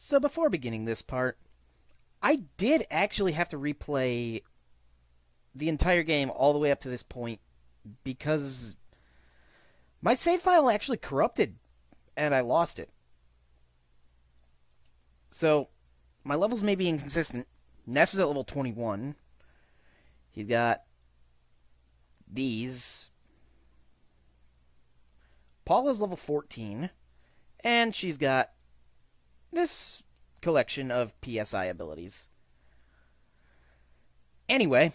So before beginning this part, I did actually have to replay the entire game all the way up to this point because my save file actually corrupted and I lost it. So my levels may be inconsistent. Ness is at level 21. He's got these. Paula's level 14. And she's got this collection of PSI abilities. Anyway,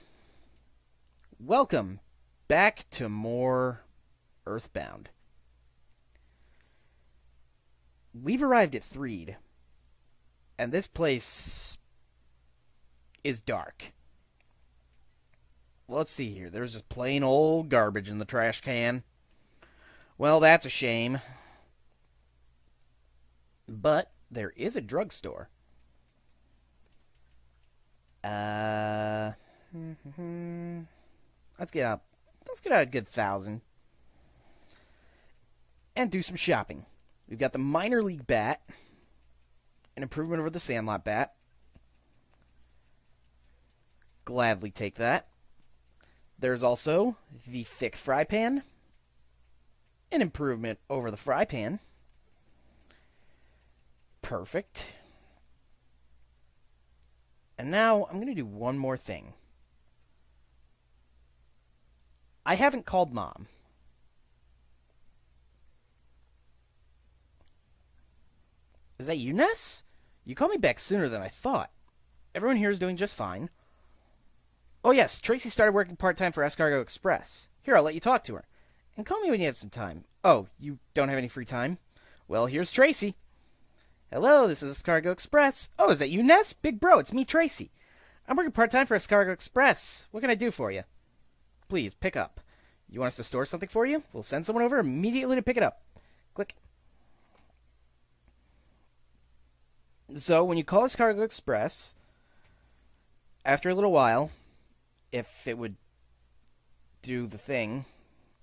welcome back to more Earthbound. We've arrived at Threed, and this place is dark. Well, let's see here. There's just plain old garbage in the trash can. Well, that's a shame. But there is a drugstore. Let's get out a good 1,000 and do some shopping. We've got the minor league bat, an improvement over the Sandlot bat. Gladly take that. There's also the thick fry pan, an improvement over the fry pan. Perfect. And now I'm going to do one more thing. I haven't called Mom. Is that you, Ness? You called me back sooner than I thought. Everyone here is doing just fine. Oh yes, Tracy started working part-time for Escargot Express. Here, I'll let you talk to her. And call me when you have some time. Oh, you don't have any free time? Well, here's Tracy. Hello, this is Escargot Express. Oh, is that you, Ness? Big bro, it's me, Tracy. I'm working part-time for Escargot Express. What can I do for you? Please, pick up. You want us to store something for you? We'll send someone over immediately to pick it up. Click. So, when you call Escargot Express, after a little while, if it would do the thing...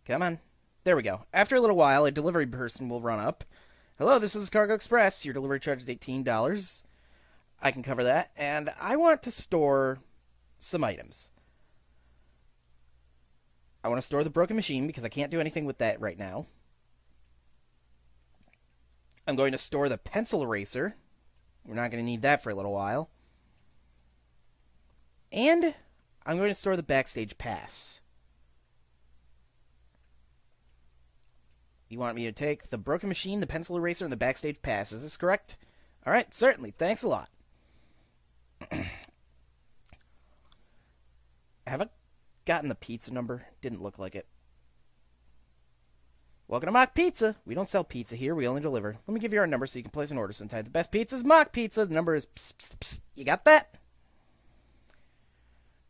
Come on. There we go. After a little while, a delivery person will run up. Hello, this is Cargo Express. Your delivery charge is $18. I can cover that. And I want to store some items. I want to store the broken machine because I can't do anything with that right now. I'm going to store the pencil eraser. We're not going to need that for a little while. And I'm going to store the backstage pass. You want me to take the broken machine, the pencil eraser, and the backstage pass. Is this correct? All right, certainly. Thanks a lot. Have I gotten the pizza number? Didn't look like it. Welcome to Mock Pizza. We don't sell pizza here. We only deliver. Let me give you our number so you can place an order sometime. The best pizza is Mock Pizza. The number is... Psst, psst, psst. You got that?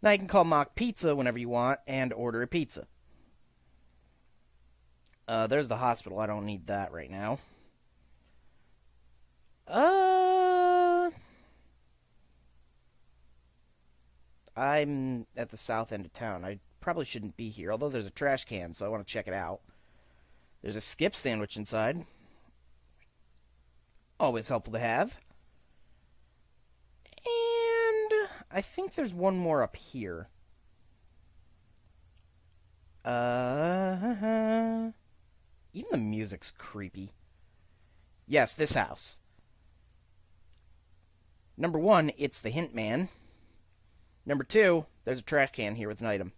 Now you can call Mock Pizza whenever you want and order a pizza. There's the hospital. I don't need that right now. I'm at the south end of town. I probably shouldn't be here, although there's a trash can, so I want to check it out. There's a skip sandwich inside. Always helpful to have. And I think there's one more up here. Even the music's creepy. Yes, this house. Number 1, it's the Hint Man. Number 2, there's a trash can here with an item.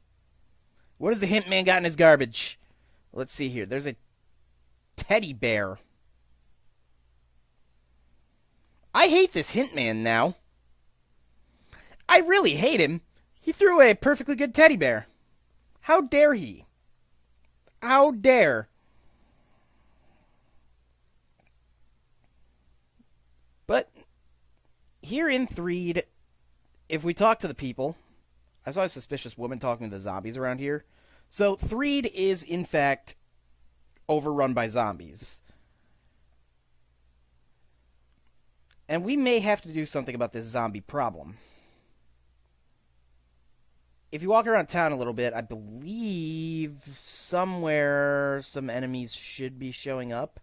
What has the Hint Man got in his garbage? Let's see here. There's a teddy bear. I hate this Hint Man now. I really hate him. He threw away a perfectly good teddy bear. How dare he? How dare? But here in Threed, if we talk to the people, I saw a suspicious woman talking to the zombies around here. So Threed is, in fact, overrun by zombies. And we may have to do something about this zombie problem. If you walk around town a little bit, I believe somewhere some enemies should be showing up.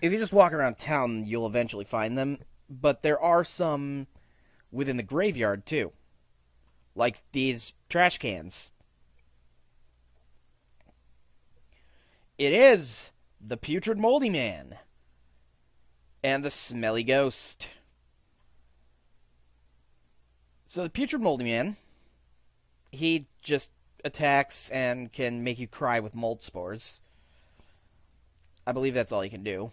If you just walk around town, you'll eventually find them. But there are some within the graveyard, too. Like these trash cans. It is the Putrid Moldy Man and the Smelly Ghost. So the Putrid Moldy Man, he just attacks and can make you cry with mold spores. I believe that's all he can do.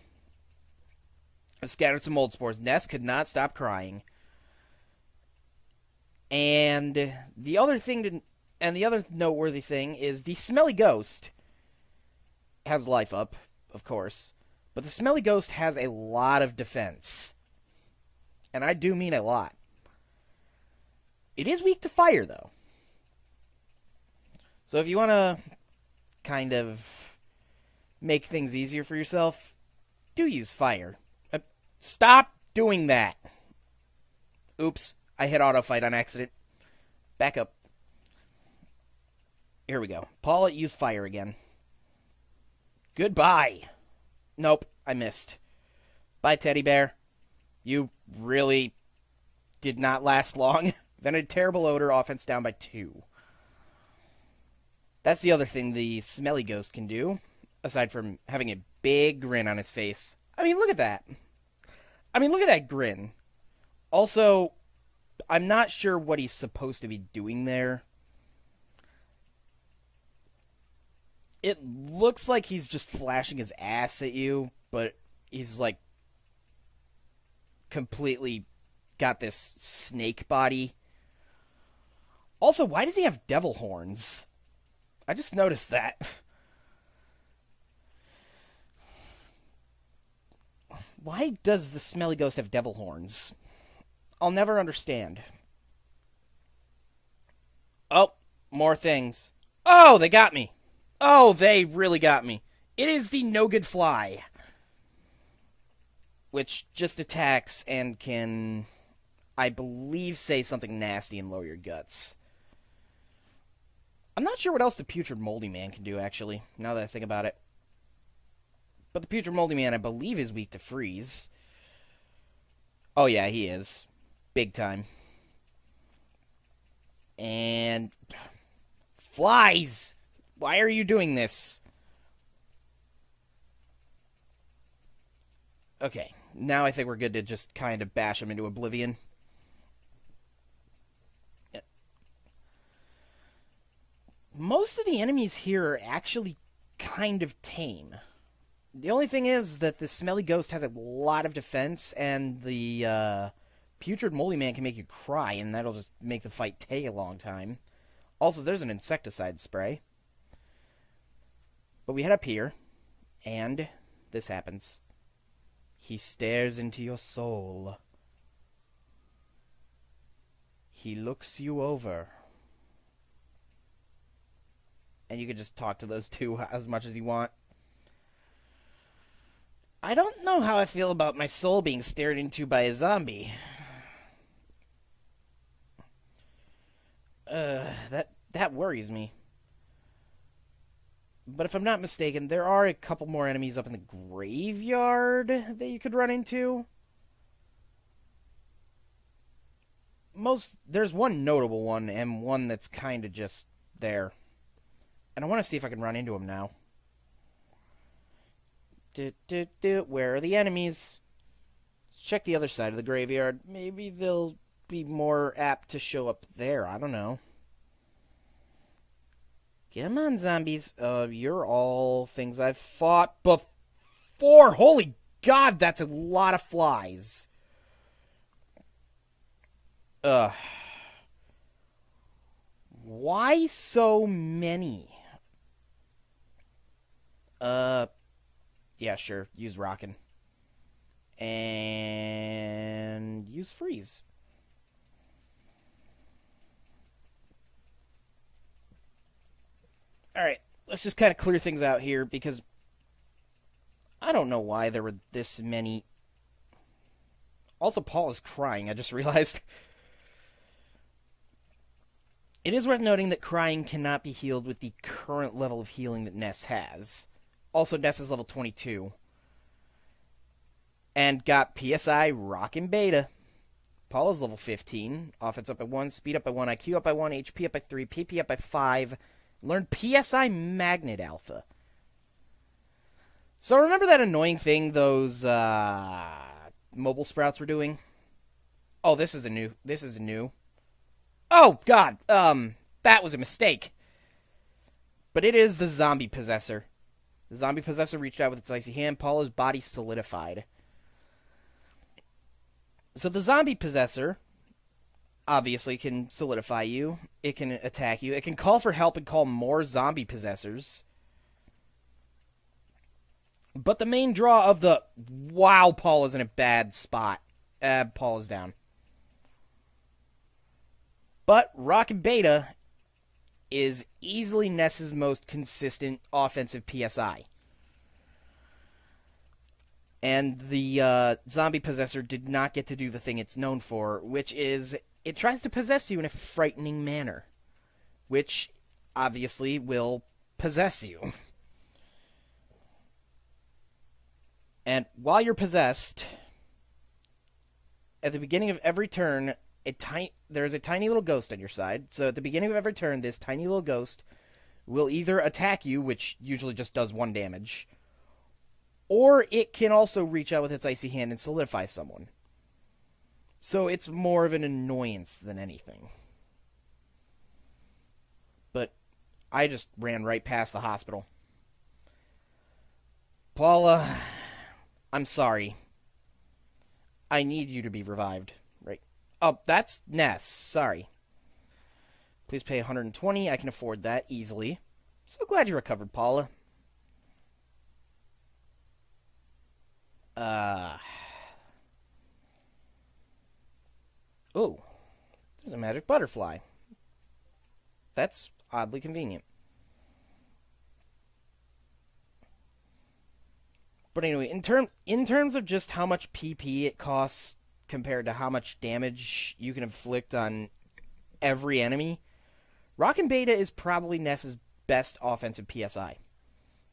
I scattered some mold spores. Ness could not stop crying. And the other noteworthy thing is the Smelly Ghost has life up, of course, but the Smelly Ghost has a lot of defense. And I do mean a lot. It is weak to fire, though. So if you want to kind of make things easier for yourself, do use fire. Stop doing that. Oops, I hit auto fight on accident. Back up. Here we go. Paula, use fire again. Goodbye. Nope, I missed. Bye, teddy bear. You really did not last long. Then a terrible odor, offense down by 2. That's the other thing the Smelly Ghost can do, aside from having a big grin on his face. I mean, look at that. Look at that grin. Also, I'm not sure what he's supposed to be doing there. It looks like he's just flashing his ass at you, but he's like completely got this snake body. Also, why does he have devil horns? I just noticed that. Why does the Smelly Ghost have devil horns? I'll never understand. Oh, more things. Oh, they got me. Oh, they really got me. It is the No Good Fly, which just attacks and can, I believe, say something nasty and lower your guts. I'm not sure what else the Putrid Moldy Man can do, actually, now that I think about it. But the Putrid Moldy Man, I believe, is weak to freeze. Oh, yeah, he is. Big time. And flies! Why are you doing this? Okay, now I think we're good to just kind of bash him into oblivion. Most of the enemies here are actually kind of tame. The only thing is that the Smelly Ghost has a lot of defense, and the Putrid Moldy Man can make you cry, and that'll just make the fight take a long time. Also, there's an insecticide spray. But we head up here, and this happens. He stares into your soul. He looks you over. And you can just talk to those two as much as you want. I don't know how I feel about my soul being stared into by a zombie. That worries me. But if I'm not mistaken, there are a couple more enemies up in the graveyard that you could run into. There's one notable one, and one that's kind of just there. And I want to see if I can run into him now. Where are the enemies? Let's check the other side of the graveyard. Maybe they'll be more apt to show up there. I don't know. Come on, zombies. You're all things I've fought before. Holy God, that's a lot of flies. Why so many? Yeah, sure. Use Rockin'. And use Freeze. Alright, let's just kind of clear things out here, because I don't know why there were this many. Also, Paul is crying, I just realized. It is worth noting that crying cannot be healed with the current level of healing that Ness has. Also, Ness is level 22. And got PSI rockin' beta. Paula's level 15. Offense up by 1, speed up by 1, IQ up by 1, HP up by 3, PP up by 5. Learned PSI Magnet Alpha. So remember that annoying thing those mobile sprouts were doing? Oh, this is a new. Oh, God. That was a mistake. But it is the zombie possessor. The zombie possessor reached out with its icy hand. Paula's body solidified. So the zombie possessor obviously can solidify you. It can attack you. It can call for help and call more zombie possessors. But the main draw of the... Wow, Paula's in a bad spot. Paula's down. But Rocket Beta is easily Ness's most consistent offensive PSI. And the zombie possessor did not get to do the thing it's known for, which is it tries to possess you in a frightening manner, which obviously will possess you. And while you're possessed, at the beginning of every turn, there's a tiny little ghost on your side. So at the beginning of every turn, this tiny little ghost will either attack you, which usually just does 1 damage, or it can also reach out with its icy hand and solidify someone. So it's more of an annoyance than anything. But I just ran right past the hospital. Paula, I'm sorry. I need you to be revived. Right. Oh, that's Ness. Sorry. Please pay 120. I can afford that easily. So glad you recovered, Paula. Oh, there's a magic butterfly. That's oddly convenient. But anyway, in terms of just how much PP it costs compared to how much damage you can inflict on every enemy, Rockin' Beta is probably Ness's best offensive PSI.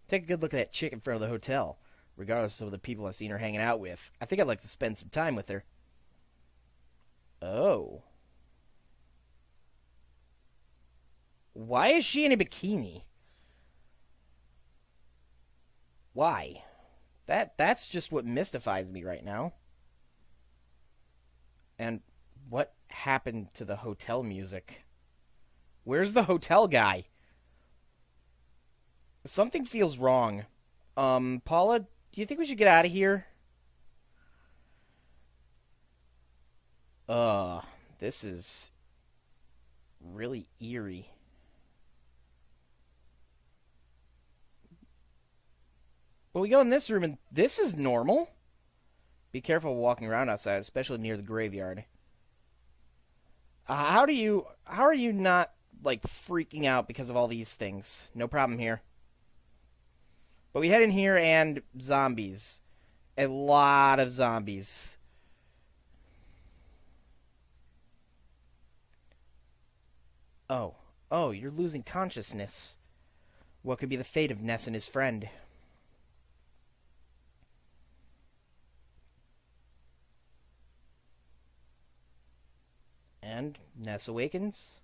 Take a good look at that chick in front of the hotel. Regardless of the people I've seen her hanging out with, I think I'd like to spend some time with her. Oh. Why is she in a bikini? Why? That's just what mystifies me right now. And what happened to the hotel music? Where's the hotel guy? Something feels wrong. Paula, do you think we should get out of here? This is really eerie. But we go in this room and this is normal. Be careful walking around outside, especially near the graveyard. How are you not, like, freaking out because of all these things? No problem here. But we head in here and zombies. A lot of zombies. Oh, you're losing consciousness. What could be the fate of Ness and his friend? And Ness awakens.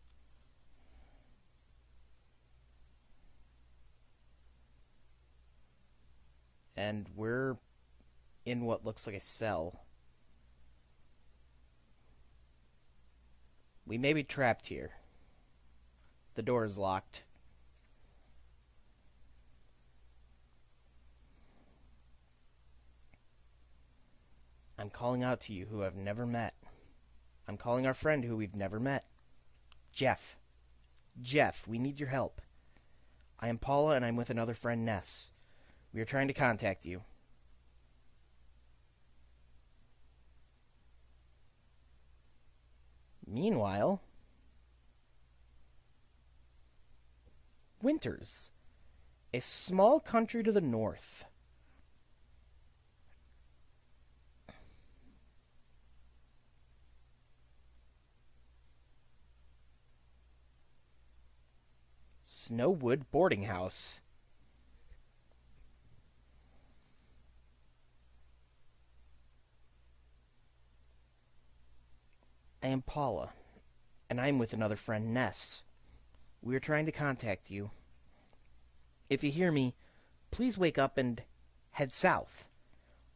And we're in what looks like a cell. We may be trapped here. The door is locked. I'm calling out to you who I've never met. I'm calling our friend who we've never met. Jeff. Jeff, we need your help. I am Paula and I'm with another friend, Ness. We are trying to contact you. Meanwhile, Winters, a small country to the north. Snowwood Boarding House. I am Paula, and I am with another friend, Ness. We are trying to contact you. If you hear me, please wake up and head south.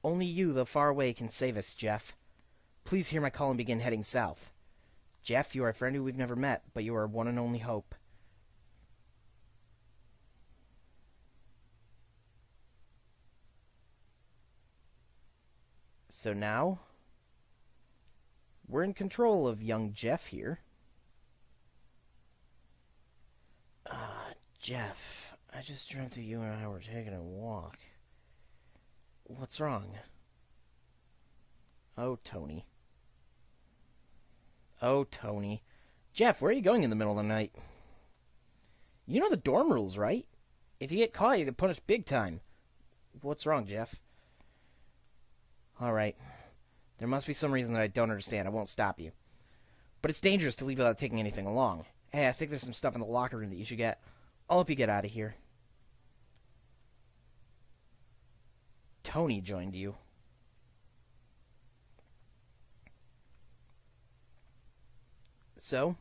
Only you, though far away, can save us, Jeff. Please hear my call and begin heading south. Jeff, you are a friend who we've never met, but you are our one and only hope. So now, we're in control of young Jeff here. Jeff, I just dreamt that you and I were taking a walk. What's wrong? Oh, Tony. Oh, Tony. Jeff, where are you going in the middle of the night? You know the dorm rules, right? If you get caught, you get punished big time. What's wrong, Jeff? Alright. There must be some reason that I don't understand. I won't stop you. But it's dangerous to leave without taking anything along. Hey, I think there's some stuff in the locker room that you should get. I'll help you get out of here. Tony joined you. So,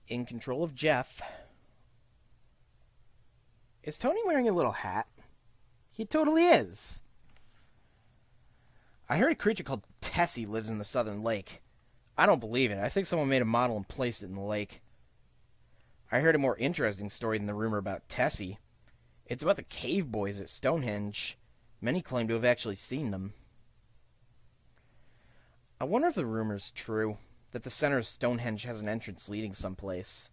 in control of Jeff. Is Tony wearing a little hat? He totally is. I heard a creature called Tessie lives in the southern lake. I don't believe it. I think someone made a model and placed it in the lake. I heard a more interesting story than the rumor about Tessie. It's about the cave boys at Stonehenge. Many claim to have actually seen them. I wonder if the rumor's true, that the center of Stonehenge has an entrance leading someplace.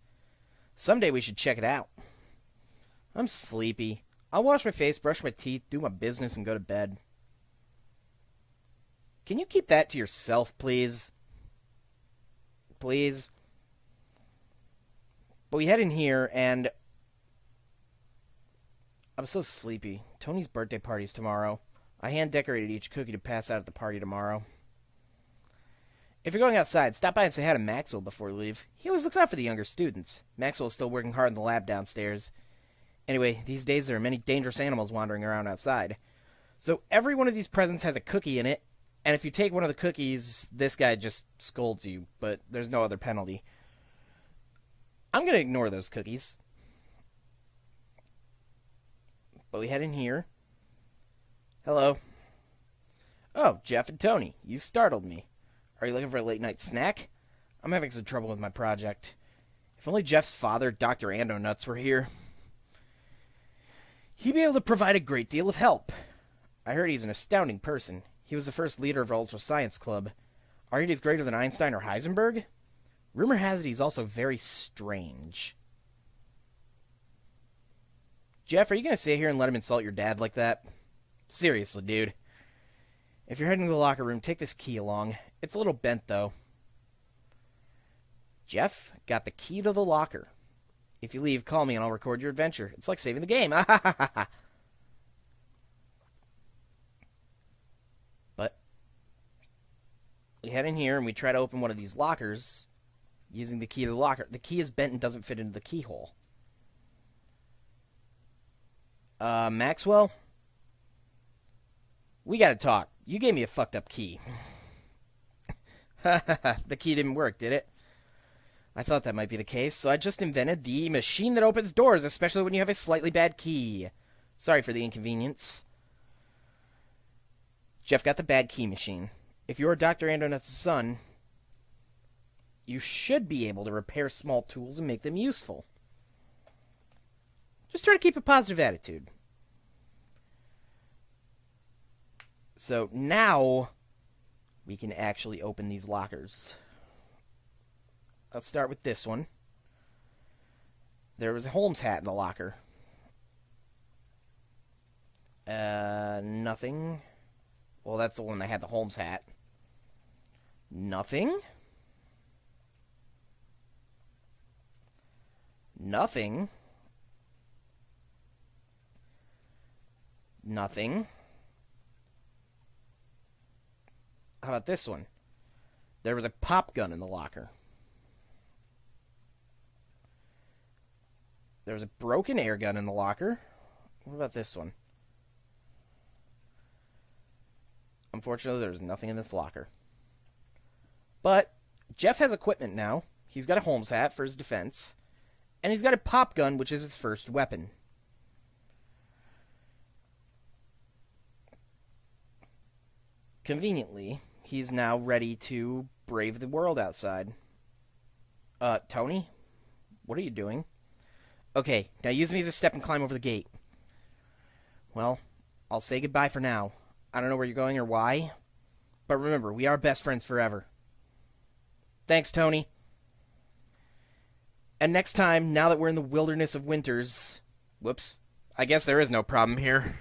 Someday we should check it out. I'm sleepy. I'll wash my face, brush my teeth, do my business, and go to bed. Can you keep that to yourself, please? Please? But we head in here, and I'm so sleepy. Tony's birthday party's tomorrow. I hand-decorated each cookie to pass out at the party tomorrow. If you're going outside, stop by and say hi to Maxwell before you leave. He always looks out for the younger students. Maxwell's still working hard in the lab downstairs. Anyway, these days there are many dangerous animals wandering around outside. So every one of these presents has a cookie in it, and if you take one of the cookies, this guy just scolds you, but there's no other penalty. I'm going to ignore those cookies. But we head in here. Hello. Oh, Jeff and Tony, you startled me. Are you looking for a late-night snack? I'm having some trouble with my project. If only Jeff's father, Dr. Ando Nuts, were here. He'd be able to provide a great deal of help. I heard he's an astounding person. He was the first leader of our Ultra Science Club. I heard he's greater than Einstein or Heisenberg. Rumor has it he's also very strange. Jeff, are you going to sit here and let him insult your dad like that? Seriously, dude. If you're heading to the locker room, take this key along. It's a little bent, though. Jeff got the key to the locker. If you leave, call me and I'll record your adventure. It's like saving the game. But we head in here and we try to open one of these lockers using the key to the locker. The key is bent and doesn't fit into the keyhole. Maxwell? We gotta talk. You gave me a fucked up key. The key didn't work, did it? I thought that might be the case, so I just invented the machine that opens doors, especially when you have a slightly bad key. Sorry for the inconvenience. Jeff got the bad key machine. If you're Dr. Andonut's son, you should be able to repair small tools and make them useful. Just try to keep a positive attitude. So now we can actually open these lockers. Let's start with this one. There was a Holmes hat in the locker. Nothing. Well, that's the one that had the Holmes hat. Nothing. Nothing. Nothing. How about this one? There was a pop gun in the locker. There was a broken air gun in the locker. What about this one? Unfortunately, there's nothing in this locker. But Jeff has equipment now. He's got a Holmes hat for his defense, and he's got a pop gun, which is his first weapon. Conveniently, he's now ready to brave the world outside. Tony? What are you doing? Okay, now use me as a step and climb over the gate. Well, I'll say goodbye for now. I don't know where you're going or why, but remember, we are best friends forever. Thanks, Tony. And next time, now that we're in the wilderness of winters... Whoops. I guess there is no problem here.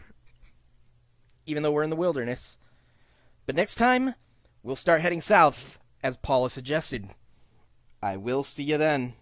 Even though we're in the wilderness. But next time, we'll start heading south, as Paula suggested. I will see you then.